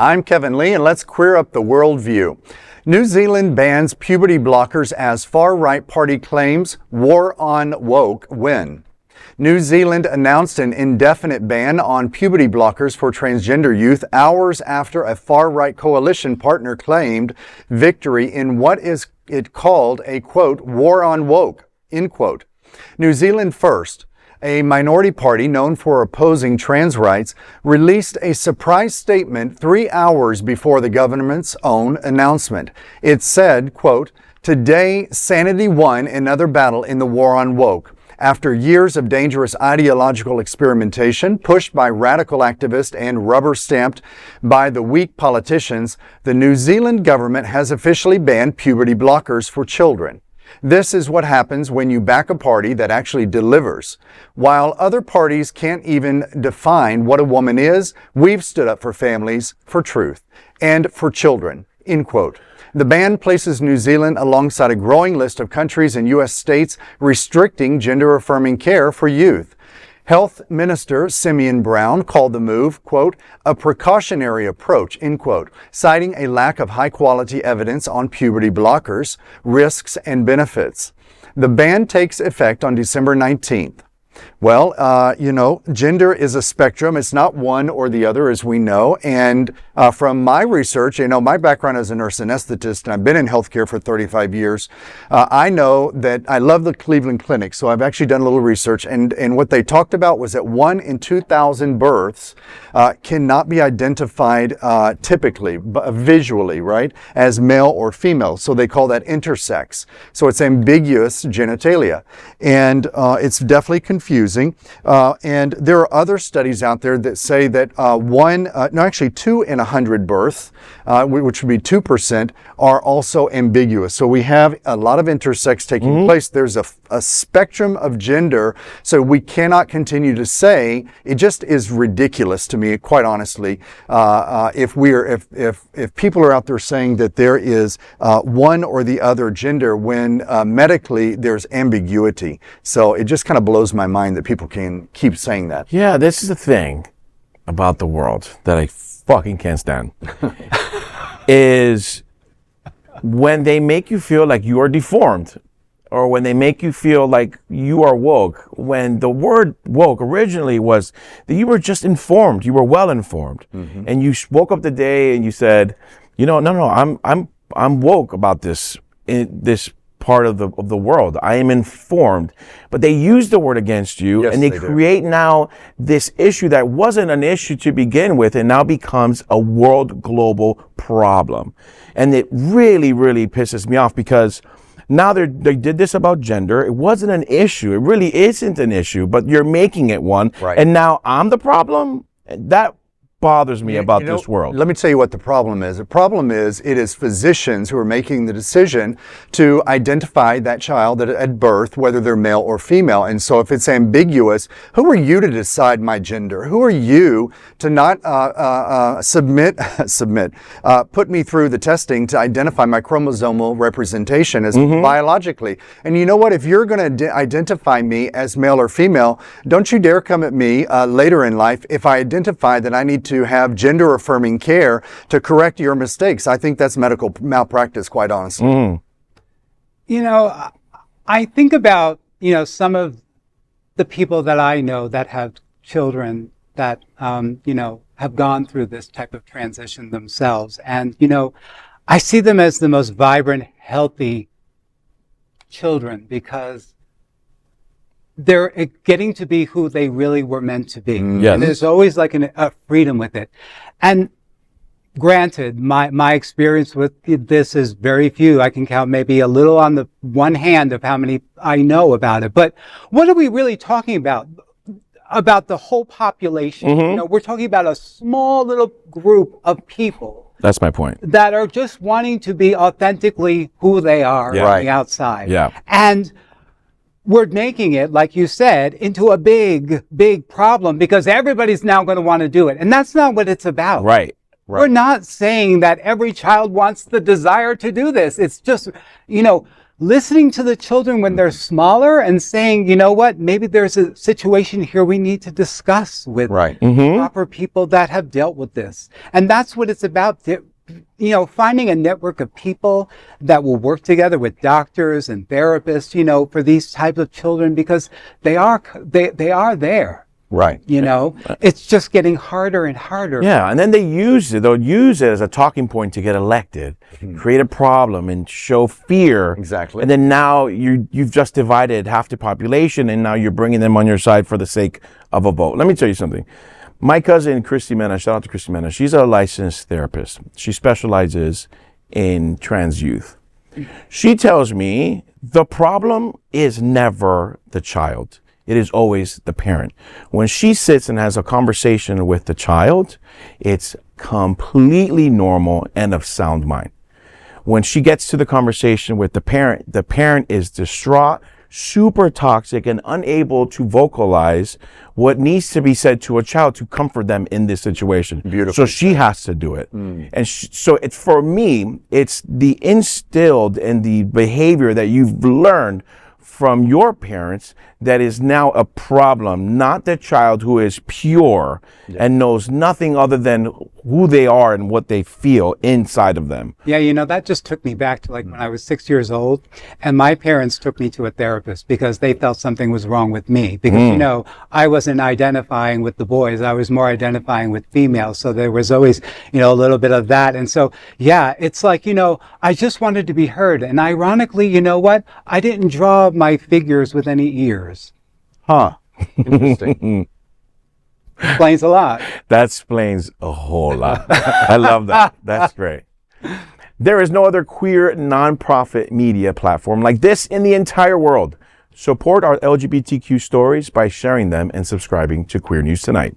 I'm Kevin Lee, and let's queer up the worldview. New Zealand bans puberty blockers as far-right party claims war on woke win. New Zealand announced an indefinite ban on puberty blockers for transgender youth hours after a far-right coalition partner claimed victory in what is it called a, quote, war on woke, end quote. New Zealand First, a minority party known for opposing trans rights, released a surprise statement 3 hours before the government's own announcement. It said, quote, "Today, sanity won another battle in the war on woke. After years of dangerous ideological experimentation pushed by radical activists and rubber-stamped by the weak politicians, the New Zealand government has officially banned puberty blockers for children. This is what happens when you back a party that actually delivers. While other parties can't even define what a woman is, we've stood up for families, for truth, and for children," end quote. The ban places New Zealand alongside a growing list of countries and U.S. states restricting gender-affirming care for youth. Health Minister Simeon Brown called the move, quote, "a precautionary approach," end quote, citing a lack of high-quality evidence on puberty blockers, risks, and benefits. The ban takes effect on December 19th. Well, gender is a spectrum. It's not one or the other, as we know. And from my research, my background as a nurse anesthetist, and I've been in healthcare for 35 years. I know that I love the Cleveland Clinic, so I've actually done a little research. And what they talked about was that 1 in 2,000 births cannot be identified typically, visually, right, as male or female. So they call that intersex. So it's ambiguous genitalia. And it's definitely confusing. And there are other studies out there that say that 2 in 100 births, which would be 2%, are also ambiguous. So we have a lot of intersex taking place. There's a spectrum of gender, so we cannot continue to say, it just is ridiculous to me, quite honestly, if people are out there saying that there is one or the other gender when medically there's ambiguity. So it just kind of blows my mind that people can keep saying that. Yeah, this is the thing about the world that I fucking can't stand. Is when they make you feel like you are deformed, or when they make you feel like you are woke, when the word woke originally was that you were just informed, you were well informed, and you woke up the day and you said, I'm woke about this part of the world. I am informed. But they use the word against you, yes, and they create now this issue that wasn't an issue to begin with, and now becomes a world global problem. And it really, really pisses me off, because now they did this about gender. It wasn't an issue. It really isn't an issue, but you're making it one. Right. And now I'm the problem? That bothers me about this world. Let me tell you what the problem is. The problem is it is physicians who are making the decision to identify that child at birth, whether they're male or female. And so if it's ambiguous, who are you to decide my gender? Who are you to not put me through the testing to identify my chromosomal representation as biologically? And you know what? If you're going to identify me as male or female, don't you dare come at me later in life if I identify that I need to have gender-affirming care to correct your mistakes. I think that's medical malpractice, quite honestly. I think about, some of the people that I know that have children that, have gone through this type of transition themselves. And, I see them as the most vibrant, healthy children, because they're getting to be who they really were meant to be. Yes. And there's always like a freedom with it. And granted, my experience with this is very few. I can count maybe a little on the one hand of how many I know about it. But what are we really talking about? About the whole population. We're talking about a small little group of people. That's my point. That are just wanting to be authentically who they are on the outside. Yeah. And we're making it, like you said, into a big, big problem, because everybody's now going to want to do it. And that's not what it's about. Right. We're not saying that every child wants the desire to do this. It's just, listening to the children when they're smaller and saying, you know what, maybe there's a situation here we need to discuss with proper people that have dealt with this. And that's what it's about. You know, finding a network of people that will work together with doctors and therapists, you know, for these types of children, because they are there. Right. You know, it's just getting harder and harder. Yeah. And then they'll use it as a talking point to get elected, create a problem and show fear. Exactly. And then now you've just divided half the population, and now you're bringing them on your side for the sake of a vote. Let me tell you something. My cousin, Christy Mena, shout out to Christy Mena, she's a licensed therapist. She specializes in trans youth. She tells me the problem is never the child. It is always the parent. When she sits and has a conversation with the child, it's completely normal and of sound mind. When she gets to the conversation with the parent is distraught, super toxic, and unable to vocalize what needs to be said to a child to comfort them in this situation. Beautiful. So she has to do it. And so it's, for me, it's the instilled and the behavior that you've learned from your parents that is now a problem, not the child who is pure and knows nothing other than who they are and what they feel inside of them. Yeah, you know, that just took me back to like when I was 6 years old, and my parents took me to a therapist because they felt something was wrong with me. Because, you know, I wasn't identifying with the boys, I was more identifying with females. So there was always, you know, a little bit of that. And so, yeah, it's like, you know, I just wanted to be heard. And ironically, you know what? I didn't draw my figures with any ears. Huh. Interesting. Explains a lot. That explains a whole lot. I love that. That's great. There is no other queer nonprofit media platform like this in the entire world. Support our LGBTQ stories by sharing them and subscribing to Queer News Tonight.